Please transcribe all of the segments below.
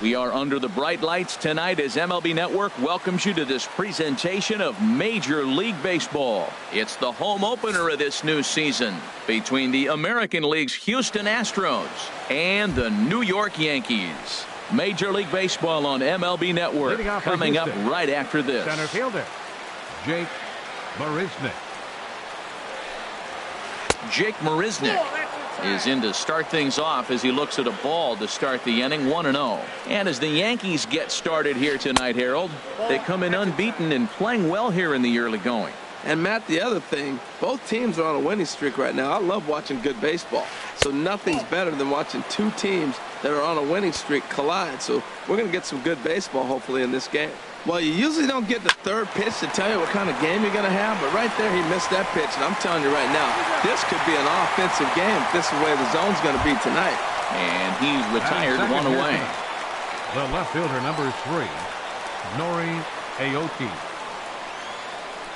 We are under the bright lights tonight as MLB Network welcomes you to this presentation of Major League Baseball. It's the home opener of this new season between the American League's Houston Astros and the New York Yankees. Major League Baseball on MLB Network coming up right after this. Center fielder, Jake Marisnick. Jake Marisnick is in to start things off as he looks at a ball to start the inning, 1-0. And as the Yankees get started here tonight, Harold, they come in unbeaten and playing well here in the early going. And Matt, the other thing, both teams are on a winning streak right now. I love watching good baseball. So nothing's better than watching two teams that are on a winning streak collide. So we're going to get some good baseball hopefully in this game. Well, you usually don't get the third pitch to tell you what kind of game you're going to have, but right there he missed that pitch, and I'm telling you right now, this could be an offensive game if this is the way the zone's going to be tonight. And he's retired, one away. The left fielder, number 3, Nori Aoki.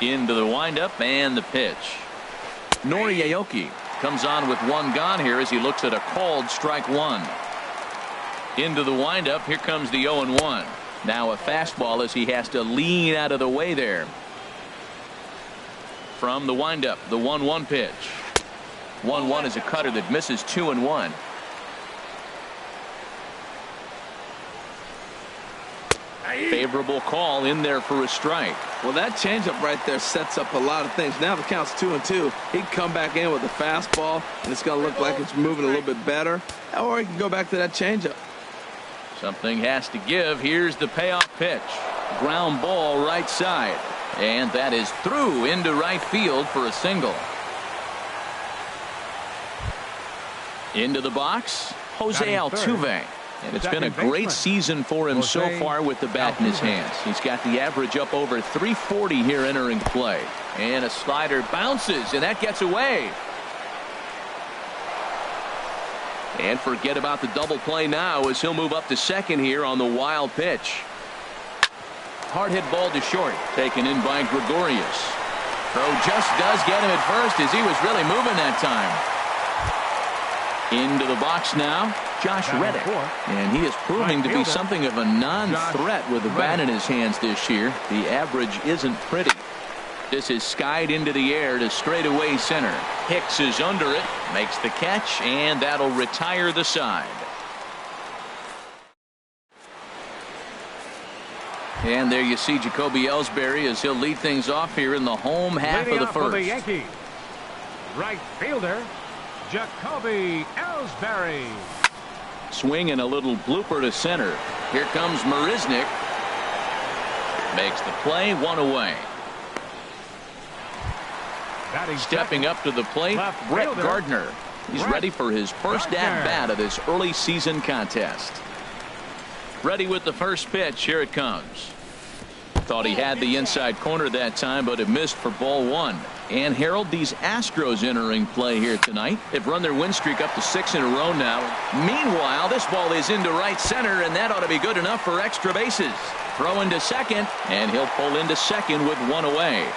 Into the windup and the pitch. Nori Aoki comes on with one gone here as he looks at a called strike one. Into the windup, here comes the 0-1. Now a fastball as he has to lean out of the way there. From the windup, the 1-1 pitch. 1-1 is a cutter that misses 2-1. Favorable call in there for a strike. Well, that changeup right there sets up a lot of things. Now the count's 2-2. He can come back in with a fastball, and it's going to look like it's moving a little bit better. Or he can go back to that changeup. Something has to give. Here's the payoff pitch. Ground ball right side. And that is through into right field for a single. Into the box, Jose Altuve. And it's been a great season for him so far with the bat in his hands. He's got the average up over 340 here entering play. And a slider bounces, and that gets away. And forget about the double play now as he'll move up to second here on the wild pitch. Hard hit ball to short, taken in by Gregorius. Throw just does get him at first as he was really moving that time. Into the box now, Josh Reddick. And he is proving to be something of a non-threat with the bat in his hands this year. The average isn't pretty. This is skied into the air to straightaway center. Hicks is under it, makes the catch, and that'll retire the side. And there you see Jacoby Ellsbury as he'll lead things off here in the home half of the first. The Yankees, right fielder, Jacoby Ellsbury. Swing and a little blooper to center. Here comes Marisnick. Makes the play, one away. Stepping up to the plate, Brett Gardner. He's ready for his first at-bat of this early season contest. Ready with the first pitch. Here it comes. Thought he had the inside corner that time, but it missed for ball one. And Harold, these Astros entering play here tonight. They've run their win streak up to 6 in a row now. Meanwhile, this ball is into right center, and that ought to be good enough for extra bases. Throw into second, and he'll pull into second with one away.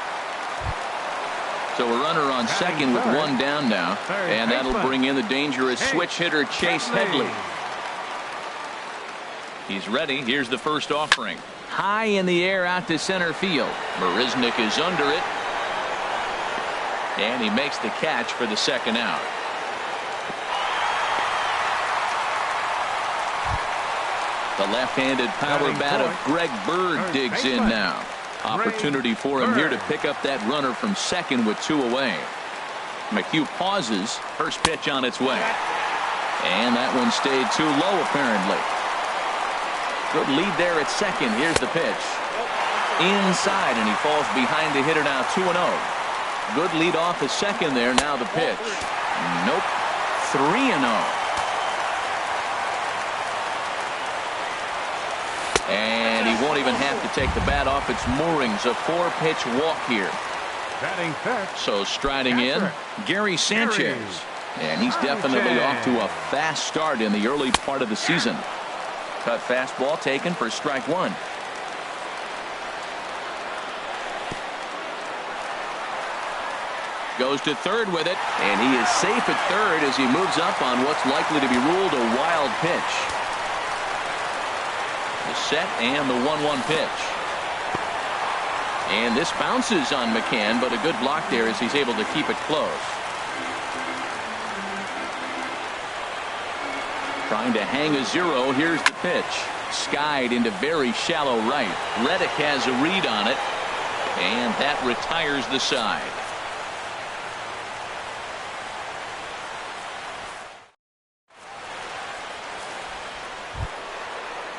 So a runner on second with one down now, and that'll bring in the dangerous switch hitter Chase Headley. He's ready. Here's the first offering. High in the air out to center field. Marisnick is under it. And he makes the catch for the second out. The left-handed power bat of Greg Bird digs in now. Opportunity for him here to pick up that runner from second with 2 away. McHugh pauses. First pitch on its way. And that one stayed too low apparently. Good lead there at second. Here's the pitch. Inside, and he falls behind the hitter now, 2-0. Good lead off at second there. Now the pitch. Nope. 3-0. And he won't even have to take the bat off its moorings. A 4-pitch walk here. So striding in, Gary Sanchez. And he's definitely off to a fast start in the early part of the season. Cut fastball taken for strike one. Goes to third with it, and he is safe at third as he moves up on what's likely to be ruled a wild pitch. The set and the 1-1 pitch. And this bounces on McCann, but a good block there as he's able to keep it close. Trying to hang a 0. Here's the pitch. Skied into very shallow right. Reddick has a read on it, and that retires the side.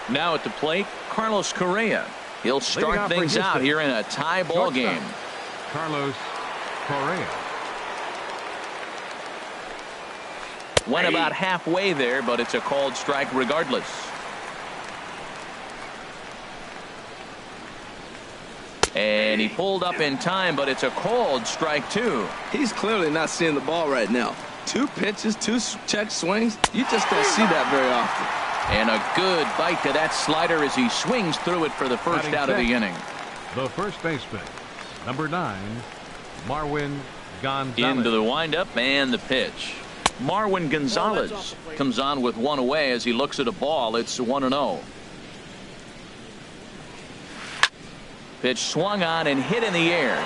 Now at the plate, Carlos Correa. He'll start things out here in a tie ball game. Carlos Correa. Went about halfway there, but it's a called strike regardless. And he pulled up in time, but it's a called strike 2. He's clearly not seeing the ball right now. 2 pitches, 2 check swings. You just don't see that very often. And a good bite to that slider as he swings through it for the first out of the inning. The first baseman, number 9, Marwin Gonzalez. Into the windup and the pitch. Marwin Gonzalez comes on with 1 away as he looks at a ball. It's 1-0. Pitch swung on and hit in the air.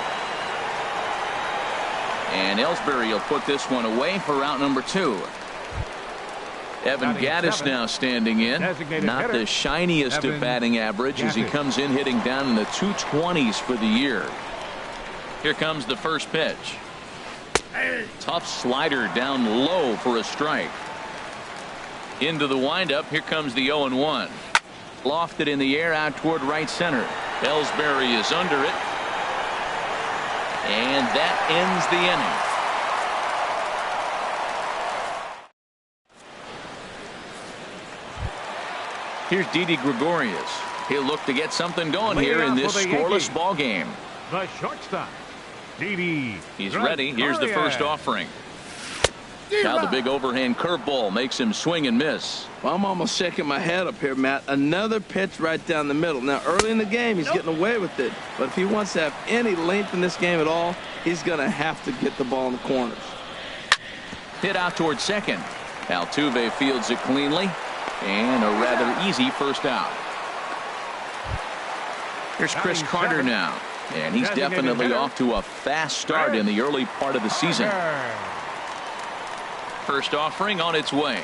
And Ellsbury will put this one away for out number 2. Evan Gattis now standing in. Not the shiniest of batting average as he comes in hitting down in the 220s for the year. Here comes the first pitch. Tough slider down low for a strike. Into the windup. Here comes the 0-1. Lofted in the air out toward right center. Ellsbury is under it. And that ends the inning. Here's Didi Gregorius. He'll look to get something going here in this scoreless ball game. The shortstop, Didi. He's ready. Here's the first offering. Now the big overhand curveball makes him swing and miss. Well, I'm almost shaking my head up here, Matt. Another pitch right down the middle. Now, early in the game, he's getting away with it. But if he wants to have any length in this game at all, he's going to have to get the ball in the corners. Hit out towards second. Altuve fields it cleanly. And a rather easy first out. Here's Chris Carter now. And he's definitely off to a fast start in the early part of the season. First offering on its way.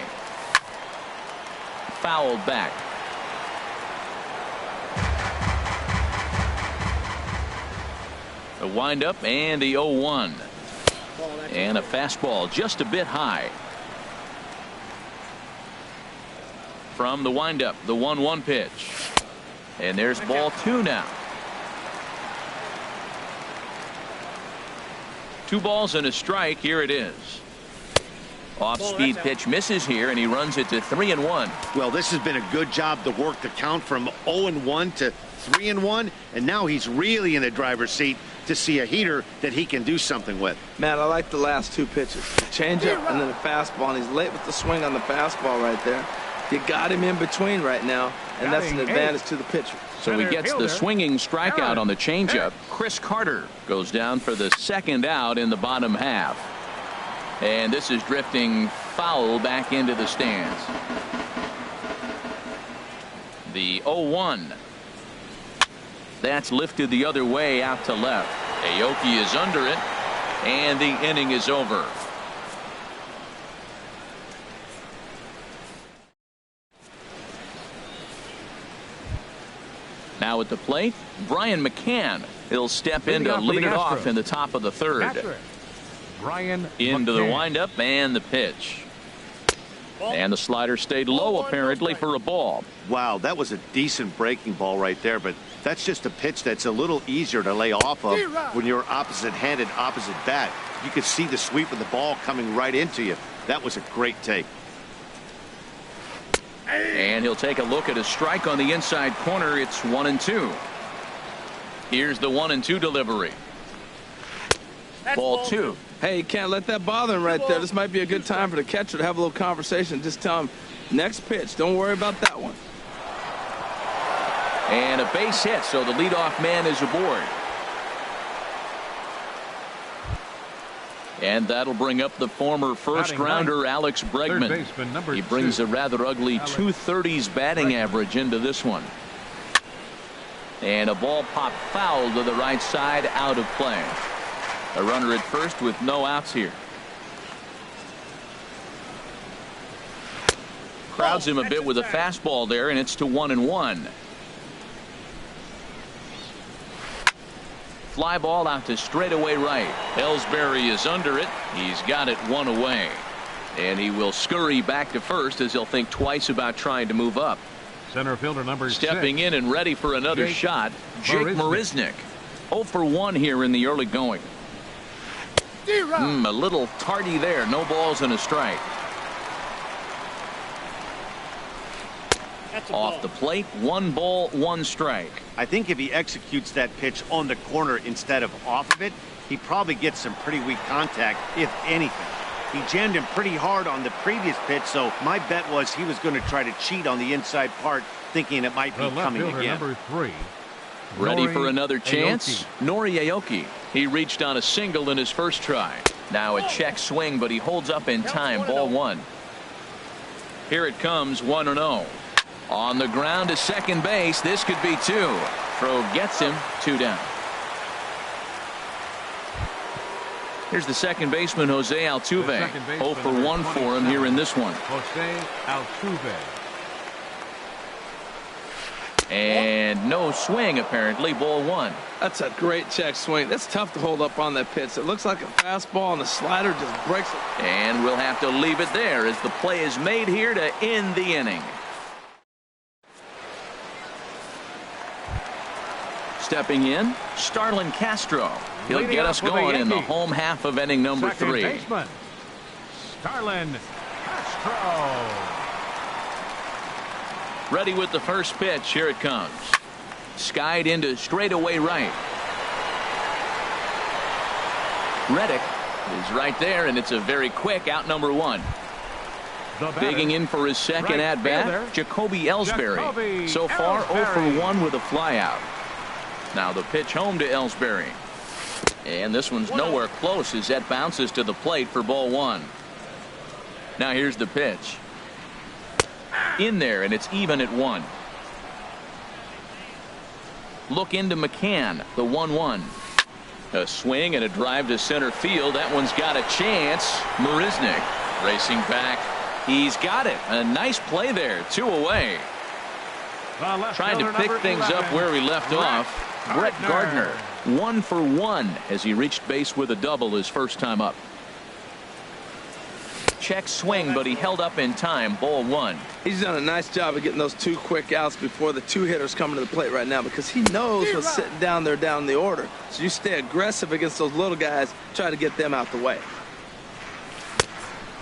Fouled back. The windup and the 0-1. And a fastball just a bit high. From the windup, the 1-1 pitch. And there's ball 2 now. 2 balls and a strike. Here it is. Off-speed pitch misses here, and he runs it to 3-1. Well, this has been a good job to work the count from 0-1 to 3-1, and now he's really in the driver's seat to see a heater that he can do something with. Matt, I like the last 2 pitches. Changeup and then a fastball, and he's late with the swing on the fastball right there. You got him in between right now, and that's an advantage to the pitcher. So he gets the swinging strikeout on the changeup. Chris Carter goes down for the second out in the bottom half. And this is drifting foul back into the stands. The 0-1. That's lifted the other way out to left. Aoki is under it, and the inning is over. Now at the plate, Brian McCann. He'll step in to lead it off in the top of the third. Brian into the McCann. windup and the pitch. And the slider stayed low apparently for a ball. Wow, that was a decent breaking ball right there, but that's just a pitch that's a little easier to lay off of when you're opposite-handed, opposite bat. You could see the sweep of the ball coming right into you. That was a great take. And he'll take a look at a strike on the inside corner. It's 1-2. Here's the 1-2 delivery. Ball 2. Hey, you can't let that bother him right there. This might be a good time for the catcher to have a little conversation. Just tell him, next pitch. Don't worry about that one. And a base hit, so the leadoff man is aboard. And that'll bring up the former first-rounder Alex Bregman. He brings a rather ugly 230s batting average into this one. And a ball popped foul to the right side, out of play. A runner at first with no outs here. Crowds him a bit with a fastball there, and it's to 1-1. Fly ball out to straightaway right. Ellsbury is under it. He's got it one away. And he will scurry back to first as he'll think twice about trying to move up. Center fielder number 6. Stepping in and ready for another shot, Jake Marisnick. 0 for 1 here in the early going. A little tardy there. No balls and a strike. Off the plate, 1 ball, 1 strike. I think if he executes that pitch on the corner instead of off of it, he probably gets some pretty weak contact, if anything. He jammed him pretty hard on the previous pitch, so my bet was he was going to try to cheat on the inside part, thinking it might be coming again. Number 3. Ready for another chance? Nori Aoki. He reached on a single in his first try. Now a check swing, but he holds up in time. Ball 1. Here it comes, 1-0. On the ground to second base. This could be 2. Throw gets him, 2 down. Here's the second baseman, Jose Altuve. 0 for 1 for him here in this one. Jose Altuve. And no swing, apparently. Ball 1. That's a great check swing. That's tough to hold up on that pitch. It looks like a fastball, and the slider just breaks it. And we'll have to leave it there as the play is made here to end the inning. Stepping in, Starlin Castro. He'll get us going in the home half of inning number 3. Baseman, Starlin Castro. Ready with the first pitch. Here it comes. Skied into straightaway right. Reddick is right there, and it's a very quick out, number 1. Digging in for his second at-bat, Jacoby Ellsbury. So far, 0 for 1 with a flyout. Now the pitch home to Ellsbury. And this one's nowhere close as that bounces to the plate for ball 1. Now here's the pitch. In there, and it's even at 1. Look into McCann, the 1-1. A swing and a drive to center field. That one's got a chance. Marisnick racing back. He's got it. A nice play there. 2 away. Trying to pick things up where he left off. Brett Gardner, 1 for 1 as he reached base with a double his first time up. Check swing, but he held up in time. Ball 1. He's done a nice job of getting those 2 quick outs before the 2 hitters coming to the plate right now, because he knows what's sitting down there down the order. So you stay aggressive against those little guys, try to get them out the way.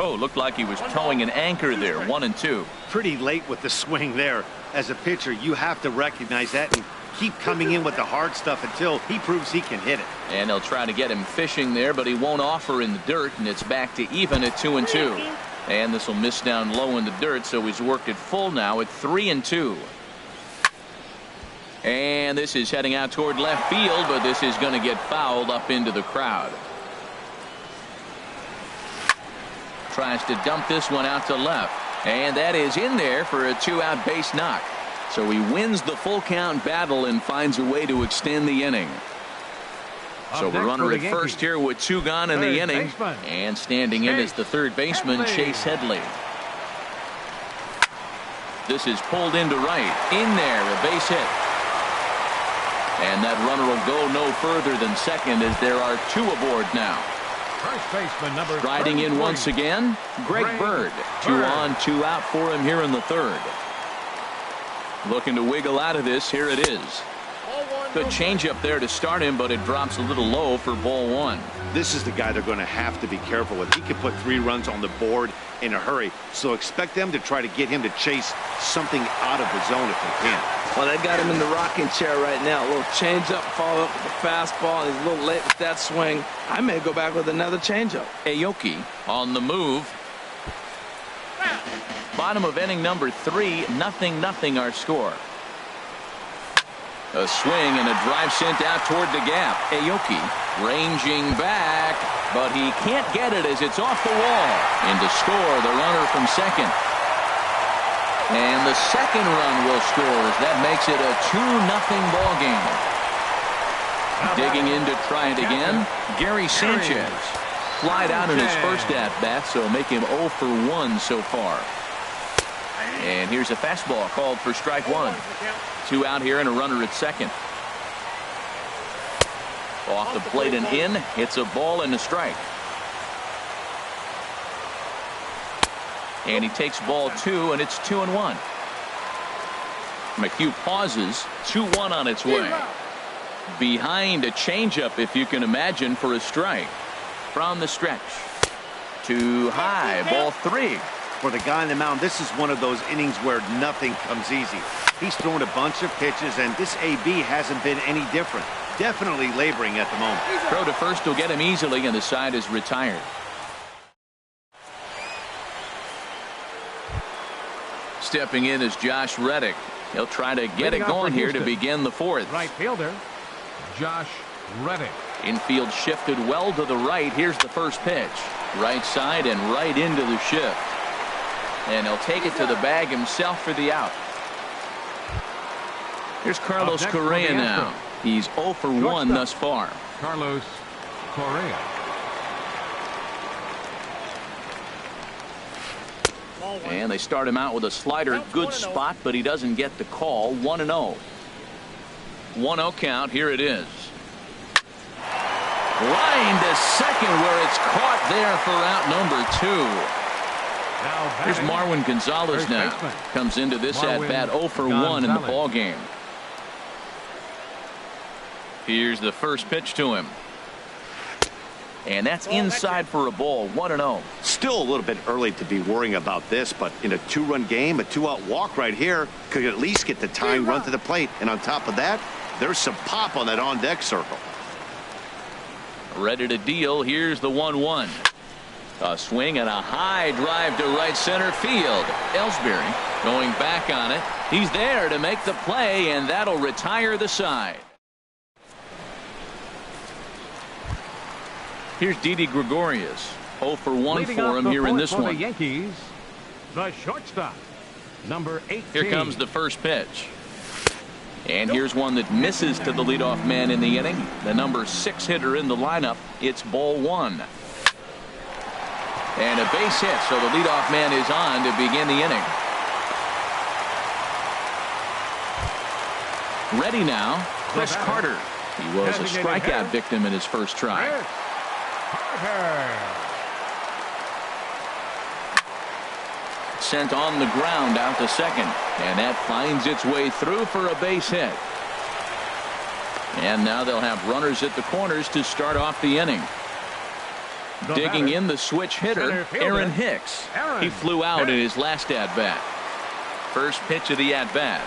Oh, looked like he was towing an anchor there. 1-2. Pretty late with the swing there. As a pitcher, you have to recognize that and keep coming in with the hard stuff until he proves he can hit it. And they'll try to get him fishing there, but he won't offer in the dirt, and it's back to even at 2-2. And this will miss down low in the dirt, so he's worked it full now at 3-2. And this is heading out toward left field, but this is going to get fouled up into the crowd. Tries to dump this one out to left, and that is in there for a 2-out base knock. So he wins the full count battle and finds a way to extend the inning. So the runner at first here with 2 gone in the inning. And standing in is the third baseman, Chase Headley. This is pulled into right. In there, a base hit. And that runner will go no further than second as there are 2 aboard now. First baseman number Riding in once again, Greg Bird. 2 on, 2 out for him here in the 3rd. Looking to wiggle out of this. Here it is. Good changeup there to start him, but it drops a little low for ball 1. This is the guy they're going to have to be careful with. He can put 3 runs on the board in a hurry, so expect them to try to get him to chase something out of the zone if they can. Well, they got him in the rocking chair right now. A little changeup, follow up with the fastball, and he's a little late with that swing. I may go back with another changeup. Aoki on the move. Bottom of inning number 3, 0-0 our score. A swing and a drive sent out toward the gap. Aoki ranging back, but he can't get it as it's off the wall. And to score, the runner from second. And the second run will score as that makes it a 2-0 ball game. Digging in to try it again, Gary Sanchez. Flied out in his first at-bat, so make him 0 for 1 so far. And here's a fastball called for strike one. 2 out here and a runner at second. Off the plate and in. It's a ball and a strike. And he takes ball 2, and it's 2-1. McHugh pauses. 2-1 on its way. Behind a changeup, if you can imagine, for a strike. From the stretch. Too high. Ball 3. For the guy on the mound, this is one of those innings where nothing comes easy. He's thrown a bunch of pitches, and this AB hasn't been any different. Definitely laboring at the moment. Throw to first will get him easily, and the side is retired. Stepping in is Josh Reddick. He'll try to get it going here to begin the fourth. Right fielder, Josh Reddick. Infield shifted well to the right. Here's the first pitch. Right side and right into the shift. And he'll take it to the bag himself for the out. Here's Carlos Correa now. He's 0 for 1 thus far. Carlos Correa. And they start him out with a slider. Good spot, but he doesn't get the call. 1-0. 1-0 count. Here it is. Line to second where it's caught there for out number 2. Here's Marwin Gonzalez now. Comes into this at-bat 0 for 1 in the ball game. Here's the first pitch to him. And that's inside for a ball. 1-0. Still a little bit early to be worrying about this, but in a 2-run game, a 2-out walk right here could at least get the tying run to the plate. And on top of that, there's some pop on that on-deck circle. Ready to deal. Here's the 1-1. A swing and a high drive to right center field. Ellsbury going back on it. He's there to make the play, and that'll retire the side. Here's Didi Gregorius. 0 for 1 for him here in this one. The Yankees, the shortstop, number 18. Here comes the first pitch. And here's one that misses to the leadoff man in the inning. The number 6 hitter in the lineup. It's ball 1. And a base hit, so the leadoff man is on to begin the inning. Ready now, Chris Carter. He was a strikeout victim in his first try. Sent on the ground out to second, and that finds its way through for a base hit. And now they'll have runners at the corners to start off the inning. Digging in the switch hitter, Aaron Hicks. He flew out in his last at-bat. First pitch of the at-bat.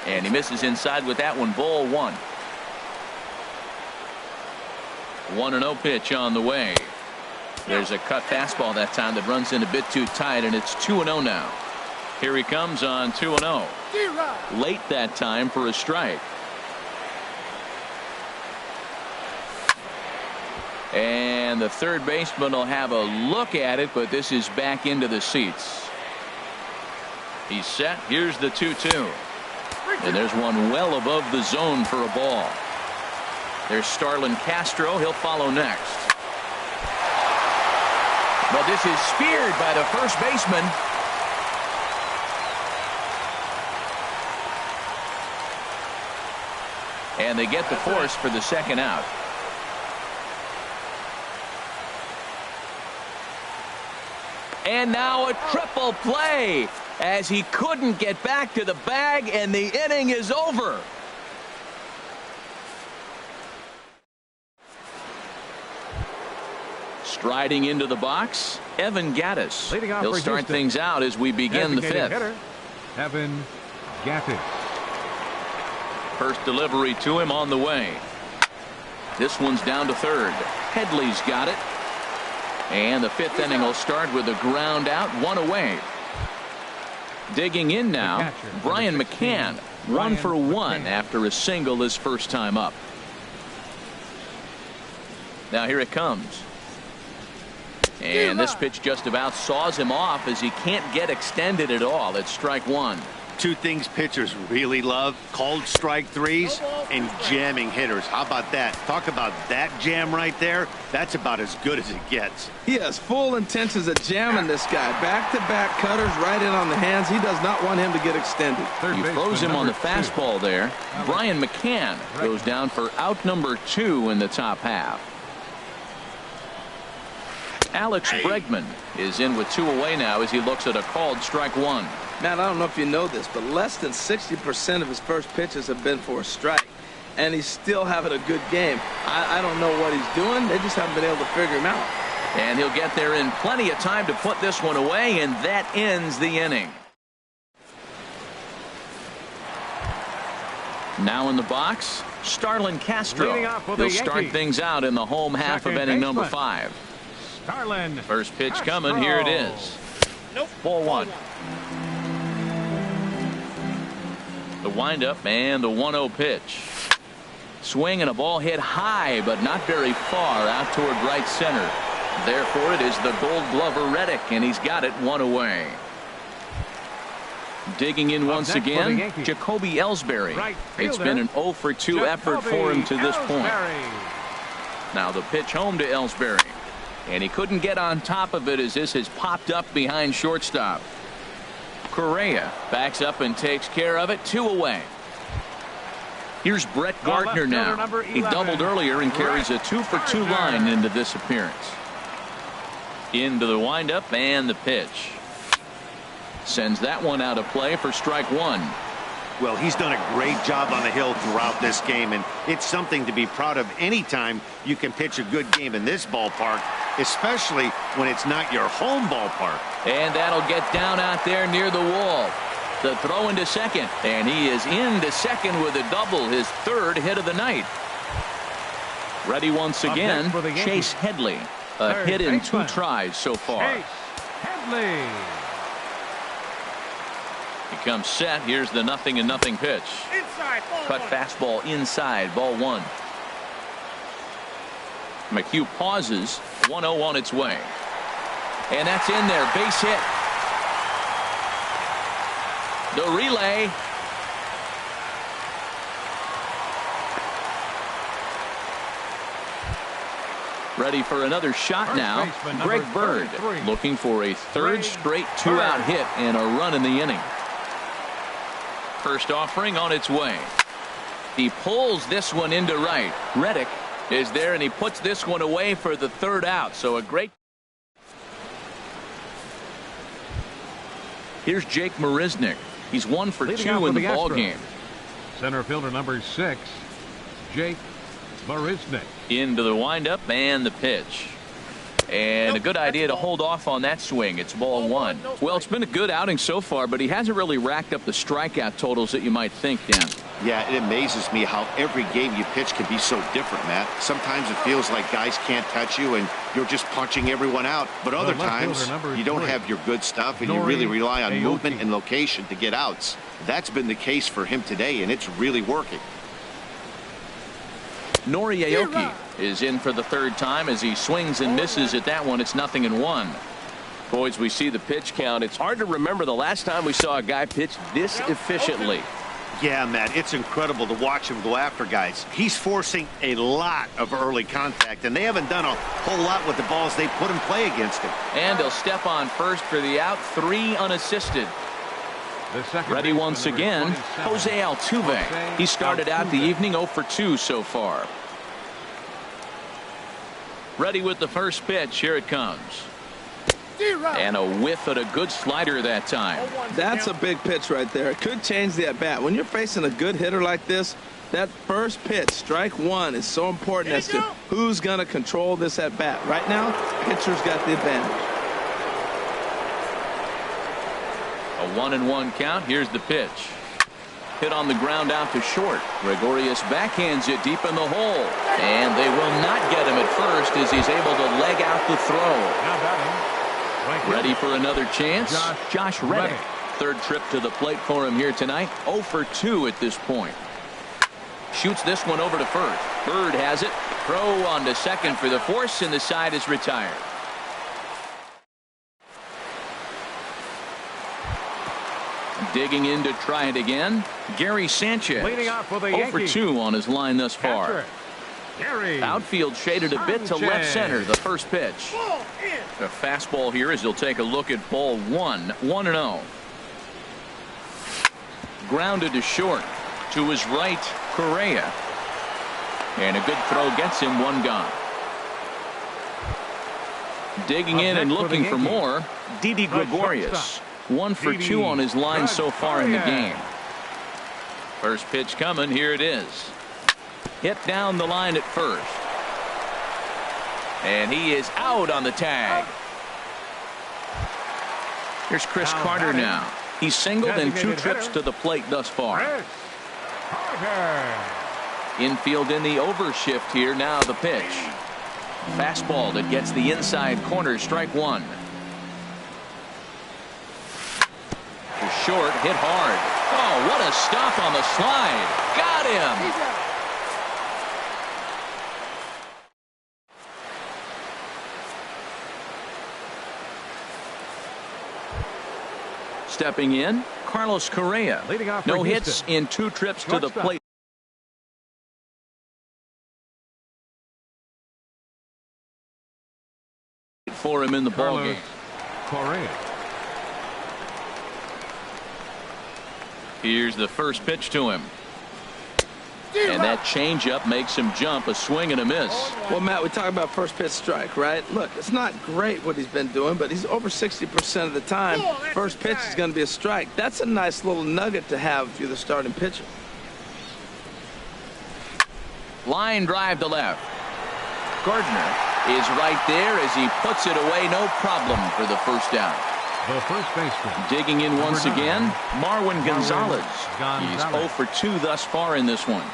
And he misses inside with that one. Ball 1. 1-0 pitch on the way. There's a cut fastball that time that runs in a bit too tight, and it's 2-0 now. Here he comes on 2-0. Late that time for a strike. And the third baseman will have a look at it, but this is back into the seats. He's set. Here's the 2-2. And there's one well above the zone for a ball. There's Starlin Castro. He'll follow next. But this is speared by the first baseman. And they get the force for the second out. And now a triple play as he couldn't get back to the bag, and the inning is over. Striding into the box, Evan Gattis. He'll start things out as we begin the fifth. Evan Gattis. First delivery to him on the way. This one's down to third. Headley's got it. And the fifth inning will start with a ground out, 1 away. Digging in now, Brian McCann. 1 for 1 after a single his first time up. Now here it comes. And this pitch just about saws him off as he can't get extended at all. It's strike one. Two things pitchers really love: called strike threes and jamming hitters. How about that? Talk about that jam right there. That's about as good as it gets. He has full intentions of jamming this guy. Back-to-back cutters right in on the hands. He does not want him to get extended. He throws him on the fastball there. Brian McCann goes down for out number 2 in the top half. Alex Bregman is in with 2 away now as he looks at a called strike one. Matt, I don't know if you know this, but less than 60% of his first pitches have been for a strike, and he's still having a good game. I don't know what he's doing. They just haven't been able to figure him out. And he'll get there in plenty of time to put this one away, and that ends the inning. Now in the box, Starlin Castro. He'll start things out in the home half of inning number 5. Starlin. First pitch coming. Here it is. Ball one. The windup and the 1-0 pitch. Swing and a ball hit high, but not very far out toward right center. Therefore, it is the Gold Glover Reddick, and he's got it 1 away. Digging in once again, Jacoby Ellsbury. It's been an 0 for 2 effort for him to this point. Now the pitch home to Ellsbury, and he couldn't get on top of it as this has popped up behind shortstop. Correa backs up and takes care of it. 2 away. Here's Brett Gardner now. He doubled earlier and carries a 2 for 2 line into this appearance. Into the windup and the pitch. Sends that one out of play for strike one. Well, he's done a great job on the hill throughout this game, and it's something to be proud of anytime you can pitch a good game in this ballpark, especially when it's not your home ballpark. And that'll get down out there near the wall. The throw into second, and he is into second with a double, his 3rd hit of the night. Ready once again, Chase Headley. A hit in 2 tries so far. Chase Headley. He comes set. Here's the 0-0 pitch. Inside, Cut fastball inside, ball 1. McHugh pauses. 1-0 on its way. And that's in there. Base hit. The relay. Ready for another shot now. Greg Bird looking for a 3rd straight 2-out hit and a run in the inning. First offering on its way. He pulls this one into right. Reddick is there, and he puts this one away for the 3rd out. So a great. Here's Jake Marisnick. He's 1 for 2 in the ball game. Center fielder number 6, Jake Marisnick. Into the windup and the pitch. And a good idea to hold off on that swing. It's ball 1. Well, it's been a good outing so far, but he hasn't really racked up the strikeout totals that you might think, Dan. Yeah, it amazes me how every game you pitch can be so different, Matt. Sometimes it feels like guys can't touch you and you're just punching everyone out. But other times you don't have your good stuff and you really rely on movement and location to get outs. That's been the case for him today, and it's really working. Nori Aoki is in for the 3rd time as he swings and misses at that one. It's 0-1. Boys, we see the pitch count. It's hard to remember the last time we saw a guy pitch this efficiently. Yeah, Matt, it's incredible to watch him go after guys. He's forcing a lot of early contact, and they haven't done a whole lot with the balls they put in play against him. And he'll step on first for the out. 3 unassisted. Ready once again, Jose Altuve. He started out the evening 0 for 2 so far. Ready with the first pitch. Here it comes. And a whiff at a good slider that time. That's a big pitch right there. It could change the at-bat. When you're facing a good hitter like this, that first pitch, strike 1, is so important as to who's going to control this at-bat. Right now, pitcher's got the advantage. A 1-1 count. Here's the pitch. Hit on the ground out to short. Gregorius backhands it deep in the hole. And they will not get him at first as he's able to leg out the throw. Ready for another chance? Josh Reddick. 3rd trip to the plate for him here tonight. 0 for 2 at this point. Shoots this one over to first. Bird has it. Throw on to second for the force, and the side is retired. Digging in to try it again, Gary Sanchez. Leading off for the 0 for Yankees. 2 on his line thus far. Catcher, Gary Outfield shaded a bit to left center. The first pitch. A fastball here as he'll take a look at ball 1. 1-0. Grounded to short. To his right, Correa. And a good throw gets him one gone. Digging in and looking for more, Didi Gregorius. 1 for 2 on his line so far in the game. First pitch coming. Here it is. Hit down the line at first. And he is out on the tag. Here's Chris Carter now. He's singled in 2 trips to the plate thus far. Infield in the overshift here. Now the pitch. Fastball that gets the inside corner. Strike 1. To short. Hit hard. Oh, what a stop on the slide. Got him. Stepping in, Carlos Correa. No hits in 2 trips to the plate. For him in the ball game. Correa. Here's the first pitch to him. And that changeup makes him jump. A swing and a miss. Well, Matt, we talk about first pitch strike, right? Look, it's not great what he's been doing, but he's over 60% of the time. First pitch is going to be a strike. That's a nice little nugget to have if you're the starting pitcher. Line drive to left. Gardner is right there as he puts it away. No problem for the first down. The first baseman. Digging in once again, Marwin Gonzalez. He's 0 for 2 thus far in this one.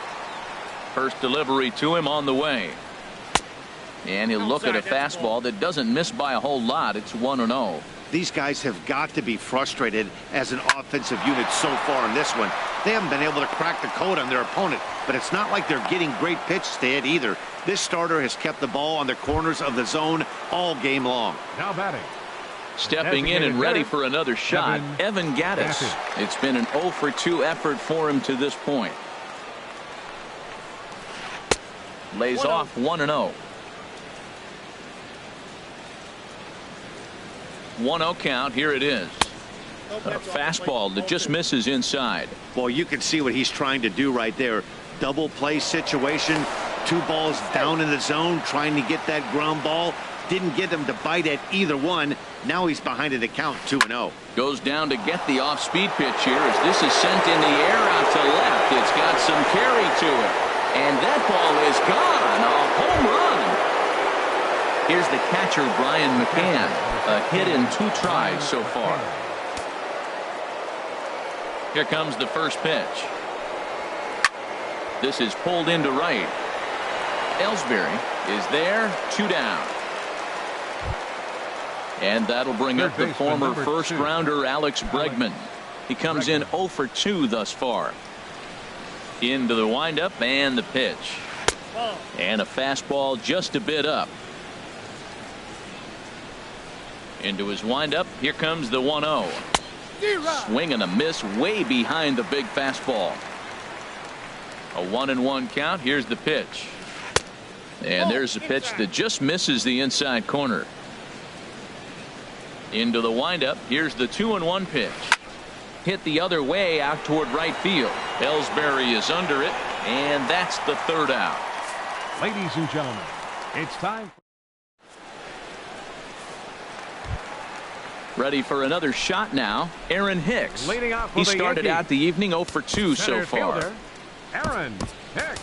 First delivery to him on the way. And he'll look at a fastball that doesn't miss by a whole lot. It's 1-0. These guys have got to be frustrated as an offensive unit so far in this one. They haven't been able to crack the code on their opponent, but it's not like they're getting great pitches to hit either. This starter has kept the ball on the corners of the zone all game long. Now batting. Stepping in and ready for another shot, Evan Gattis. It's been an 0 for 2 effort for him to this point. Lays off 1-0. 1-0 count. Here it is. A fastball that just misses inside. Well, you can see what he's trying to do right there. Double play situation. 2 balls down in the zone trying to get that ground ball. Didn't get him to bite at either one. Now he's behind in the count 2-0. Goes down to get the off-speed pitch here as this is sent in the air out to left. It's got some carry to it. And that ball is gone. A home run. Here's the catcher, Brian McCann. A hit in 2 tries so far. Here comes the first pitch. This is pulled into right. Ellsbury is there. 2 down. And that'll bring up the former first-rounder Alex Bregman. He comes in 0 for 2 thus far. Into the windup and the pitch. And a fastball just a bit up. Into his windup. Here comes the 1-0. Swing and a miss way behind the big fastball. A 1-1 count. Here's the pitch. And there's a pitch that just misses the inside corner. Into the windup. Here's the 2-1 pitch. Hit the other way out toward right field. Ellsbury is under it, and that's the 3rd out. Ladies and gentlemen, it's time. Ready for another shot now. Aaron Hicks. He started out the evening 0 for 2 so far. Aaron Hicks.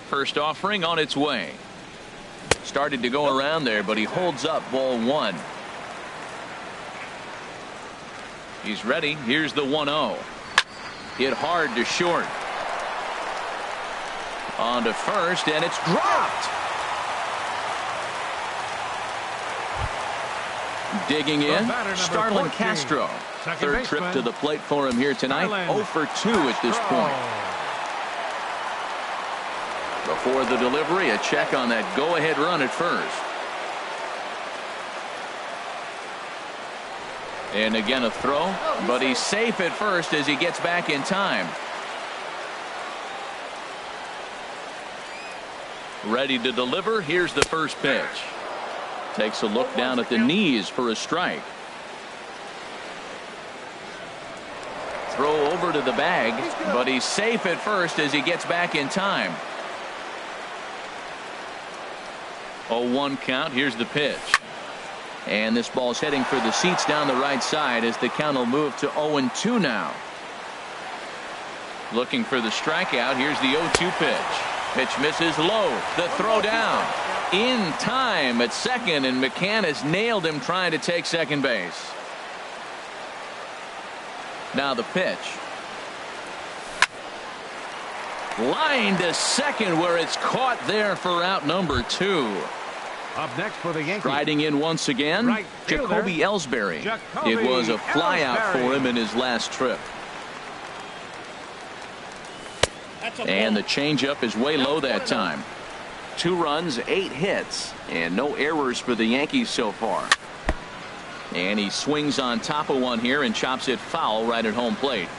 First offering on its way. Started to go around there, but he holds up ball 1. He's ready. Here's the 1-0. Hit hard to short. On to first, and it's dropped. Digging in, Starlin Castro. 3rd trip to the plate for him here tonight. 0 for 2 at this point. Before the delivery, a check on that go-ahead run at first. And again a throw, but he's safe at first as he gets back in time. Ready to deliver. Here's the first pitch. Takes a look down at the knees for a strike. Throw over to the bag, but he's safe at first as he gets back in time. 0-1 count. Here's the pitch. And this ball's heading for the seats down the right side as the count will move to 0-2 now. Looking for the strikeout. Here's the 0-2 pitch. Pitch misses low. The throw down. In time at second, and McCann has nailed him trying to take second base. Now the pitch. Line to second where it's caught there for out number 2. Up next for the Yankees. Riding in once again, Right Jacoby Ellsbury. Jacoby It was a flyout for Ellsbury. him in his last trip. And the changeup is way low that time. 2 runs, 8 hits, and no errors for the Yankees so far. And he swings on top of one here and chops it foul right at home plate.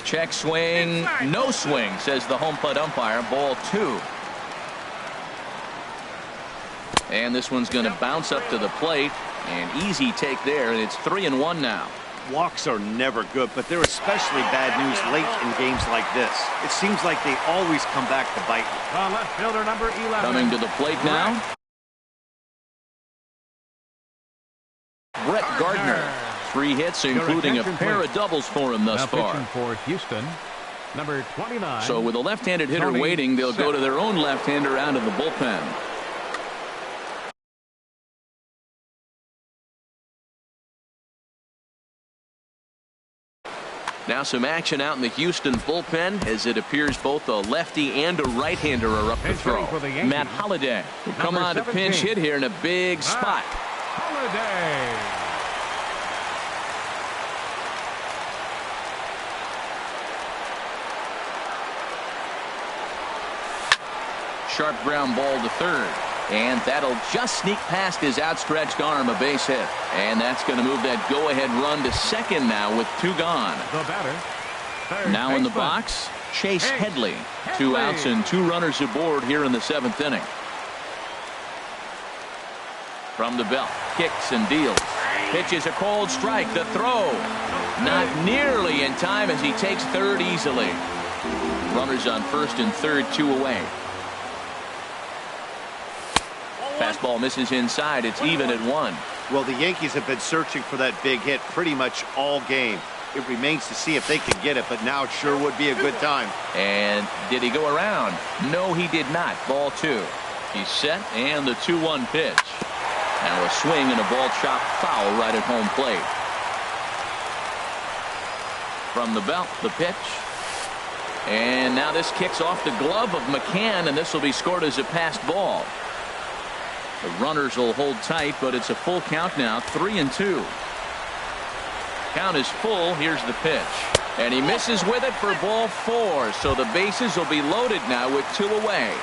Check swing, no swing, says the home plate umpire. Ball 2. And this one's going to bounce up to the plate. An easy take there, and it's 3-1 now. Walks are never good, but they're especially bad news late in games like this. It seems like they always come back to bite you. The left fielder, number 11. Coming to the plate now, Brett Gardner. 3 hits, including a pair of doubles for him thus Now far. pitching for Houston, number 29. So with a left-handed hitter Tony waiting, they'll go to their own left-hander out of the bullpen. Now some action out in the Houston bullpen as it appears both a lefty and a right-hander are up to Pinch throw. hitting for the Yankees. Matt Holliday will come Number on to 17. pinch hit here in a big spot. Holiday. Sharp ground ball to third. And that'll just sneak past his outstretched arm, a base hit. And that's going to move that go-ahead run to second now with 2 gone. The batter. Third Now in the baseman. box, Chase Headley. 2 Headley. outs and 2 runners aboard here in the 7th inning. From the belt, kicks and deals. Pitches a cold strike. The throw. Not nearly in time as he takes third easily. Runners on first and third, 2 away. Fastball misses inside. It's even at 1. Well, the Yankees have been searching for that big hit pretty much all game. It remains to see if they can get it, but now it sure would be a good time. And did he go around? No, he did not. Ball 2. He's set, and the 2-1 pitch. Now a swing and a ball chopped foul right at home plate. From the belt, the pitch. And now this kicks off the glove of McCann, and this will be scored as a passed ball. The runners will hold tight, but it's a full count now, 3-2. Count is full. Here's the pitch. And he misses with it for ball 4. So the bases will be loaded now with 2 away.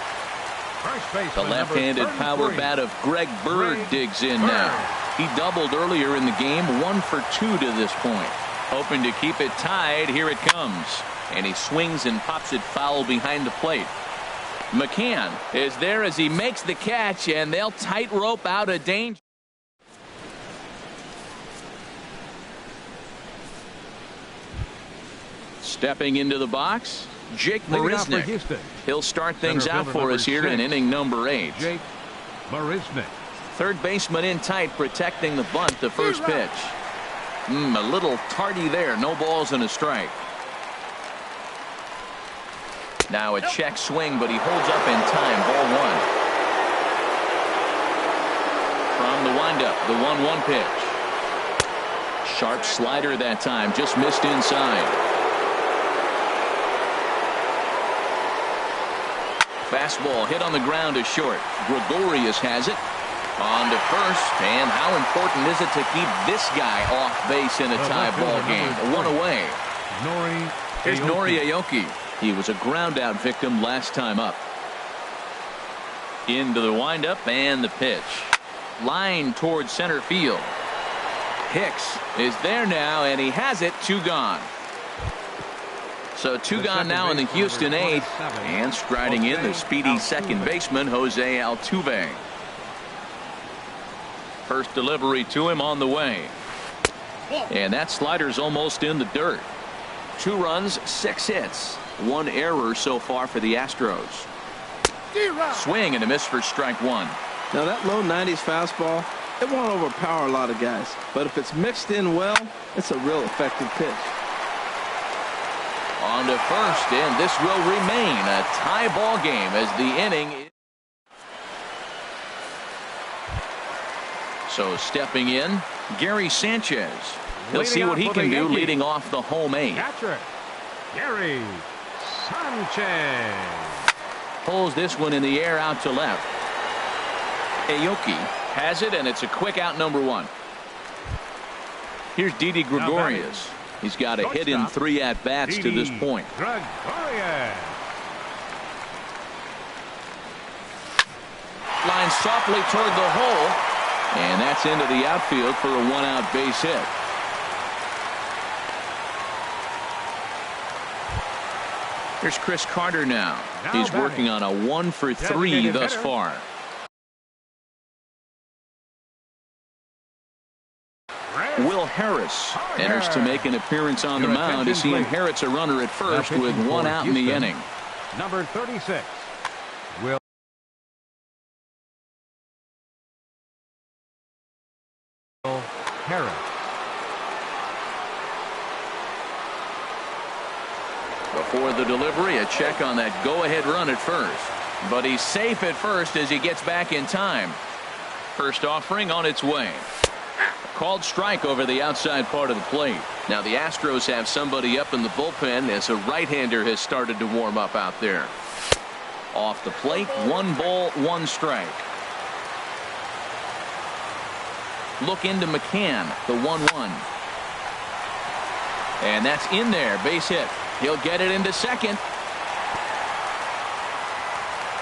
First baseman, The left-handed number power 33. bat of Greg Bird Greg digs in Bird. now. He doubled earlier in the game, 1 for 2 to this point. Hoping to keep it tied. Here it comes. And he swings and pops it foul behind the plate. McCann is there as he makes the catch, and they'll tightrope out of danger. Stepping into the box, Jake Leading off for Marisnick. Houston, He'll start things Center out fielder for number us here in 6. inning number 8. Jake Marisnick. Third baseman in tight, protecting the bunt, the first pitch. A little tardy there. No balls and a strike. Now a check swing, but he holds up in time. Ball 1. From the windup, the 1-1 pitch. Sharp slider that time, just missed inside. Fastball hit on the ground is short. Gregorius has it. On to first, and how important is it to keep this guy off base in a tie ball game? 1 away. Here's Nori Aoki. He was a ground-out victim last time up. Into the windup and the pitch. Line towards center field. Hicks is there now, and he has it. 2 gone. So 2 gone now in the Houston 8th, and striding in the speedy second baseman Jose Altuve. First delivery to him on the way, and that slider's almost in the dirt. 2 runs, 6 hits, 1 error so far for the Astros. Swing and a miss for strike 1. Now that low 90s fastball, it won't overpower a lot of guys, but if it's mixed in well, it's a real effective pitch. On to first, and this will remain a tie ball game as the inning. So stepping in, Gary Sanchez. He'll see what he can do leading off the home 8. Catcher, Gary Sanchez. Pulls this one in the air out to left. Aoki has it, and it's a quick out, number 1. Here's Didi Gregorius. He's got a hit in 3 at-bats to this point. Gregorius. Line softly toward the hole, and that's into the outfield for a 1-out base hit. Here's Chris Carter now. He's working on a 1 for 3 thus far. Will Harris enters to make an appearance on the mound as he inherits a runner at first with 1 out in the inning. Number 36, Will Harris. Before the delivery, a check on that go-ahead run at first. But he's safe at first as he gets back in time. First offering on its way. Called strike over the outside part of the plate. Now the Astros have somebody up in the bullpen as a right-hander has started to warm up out there. Off the plate, 1 ball, 1 strike. Look into McCann, the 1-1. And that's in there, base hit. He'll get it into second.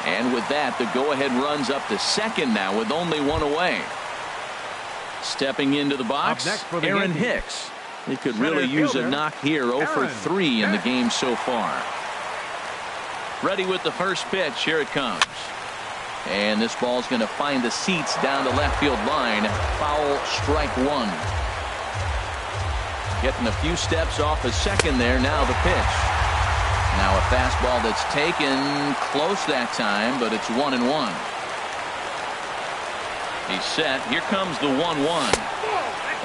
And with that, the go-ahead runs up to second now with only 1 away. Stepping into the box, Aaron Hicks. He could really use a knock here. 0 for 3 in the game so far. Ready with the first pitch. Here it comes. And this ball's going to find the seats down the left field line. Foul, strike 1. Getting a few steps off a second there. Now the pitch. Now a fastball that's taken close that time, but it's 1-1. He's set. Here comes the 1-1.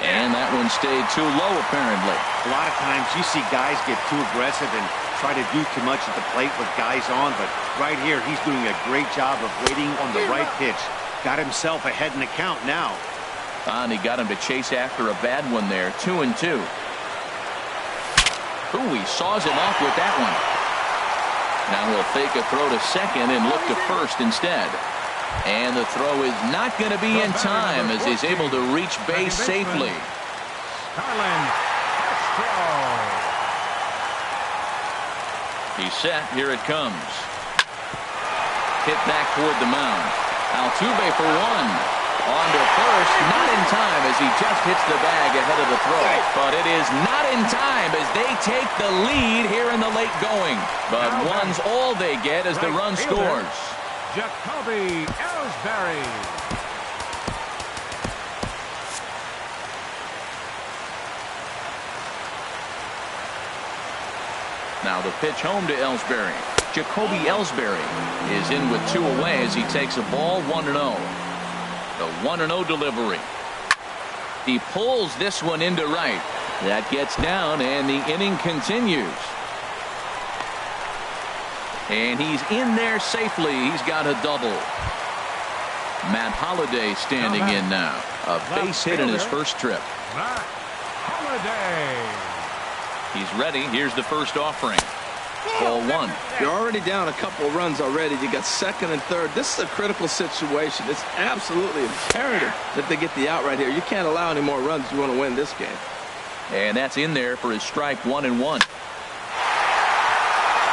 And that one stayed too low, apparently. A lot of times you see guys get too aggressive and try to do too much at the plate with guys on, but right here he's doing a great job of waiting on the right pitch. Got himself ahead in the count now. And he got him to chase after a bad one there. 2-2. Ooh, he saws him off with that one. Now he'll fake a throw to second and look to first instead. And the throw is not going to be in time as he's able to reach base safely. He's set. Here it comes. Hit back toward the mound. Altuve for 1. On to first. Not in time as he just hits the bag ahead of the throw. But it is not in time as they take the lead here in the late going. But 1's all they get as the run scores. Jacoby Ellsbury. Now the pitch home to Ellsbury. Jacoby Ellsbury is in with 2 away as he takes a ball 1-0. The 1-0 delivery. He pulls this one into right. That gets down and the inning continues. And he's in there safely. He's got a double. Matt Holliday standing in now. A base hit in his first trip. Matt Holliday. He's ready. Here's the first offering. Ball 1. You're already down a couple runs already. You got second and third. This is a critical situation. It's absolutely imperative that they get the out right here. You can't allow any more runs if you want to win this game. And that's in there for his strike 1-1.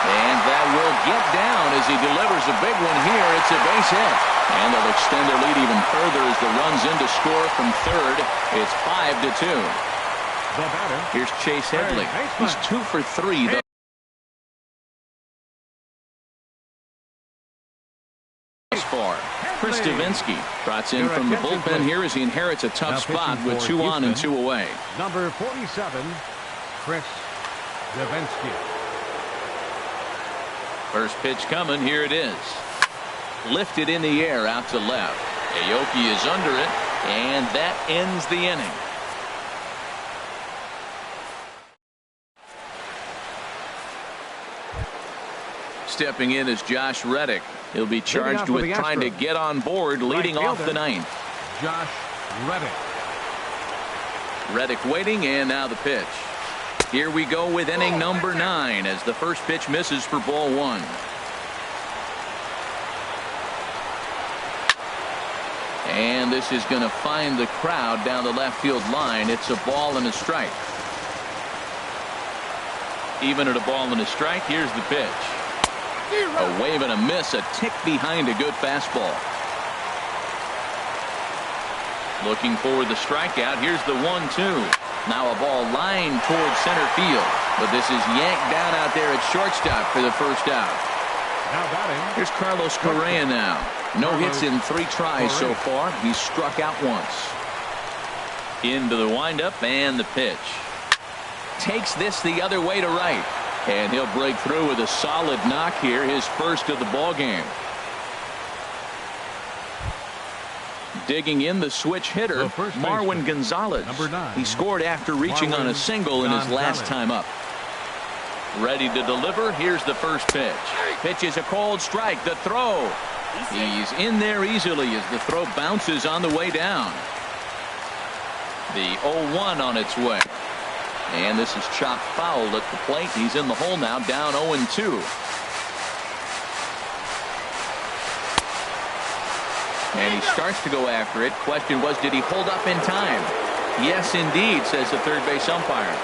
And that that will get down as he delivers a big one here. It's a base hit. And they'll extend their lead even further as the runs in to score from third. It's 5-2. The batter. Here's Chase Headley. He's 2 for 3. Thus far. Chris Davinsky trots in from the bullpen here as he inherits a tough spot with 2 on and 2 away. Number 47, Chris Davinsky. First pitch coming. Here it is. Lifted in the air out to left. Aoki is under it, and that ends the inning. Stepping in is Josh Reddick. He'll be charged with trying to get on board, leading off the ninth. Josh Reddick. Reddick waiting, and now the pitch. Here we go with inning number 9 as the first pitch misses for ball 1. And this is going to find the crowd down the left field line. It's a ball and a strike. Even at a ball and a strike, here's the pitch. A wave and a miss, a tick behind a good fastball. Looking for the strikeout. Here's the 1-2. Now a ball lined towards center field, but this is yanked down out there at shortstop for the first out. Now batting. Here's Carlos Correa now. No hits in 3 tries so far. He's struck out once. Into the windup and the pitch. Takes this the other way to right. And he'll break through with a solid knock here, his first of the ball game. Digging in the switch hitter, Marwin Gonzalez. He scored after reaching on a single in his last time up. Ready to deliver. Here's the first pitch. Pitch is a cold strike. The throw. He's in there easily as the throw bounces on the way down. The 0-1 on its way. And this is chopped foul at the plate. He's in the hole now, down 0-2. And he starts to go after it. Question was, did he hold up in time? Yes, indeed, says the third base umpire.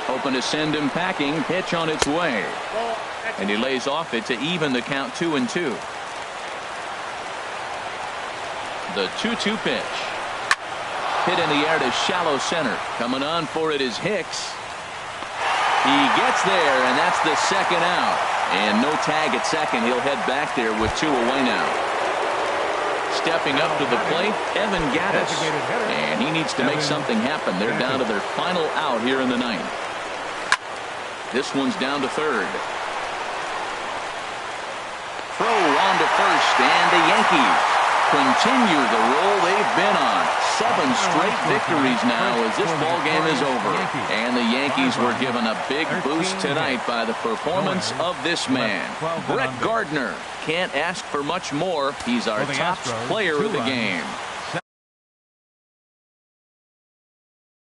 Hoping to send him packing. Pitch on its way. And he lays off it to even the count 2-2. The 2-2 pitch. Hit in the air to shallow center. Coming on for it is Hicks. He gets there, and that's the second out. And no tag at second. He'll head back there with 2 away now. Stepping up to the plate, Evan Gattis. And he needs to make something happen. They're down to their final out here in the ninth. This one's down to third. Throw on to first, and the Yankees continue the roll they've been on. 7 straight victories now as this ball game is over. And the Yankees were given a big boost tonight by the performance of this man. Brett Gardner. Can't ask for much more. He's our top player of the game.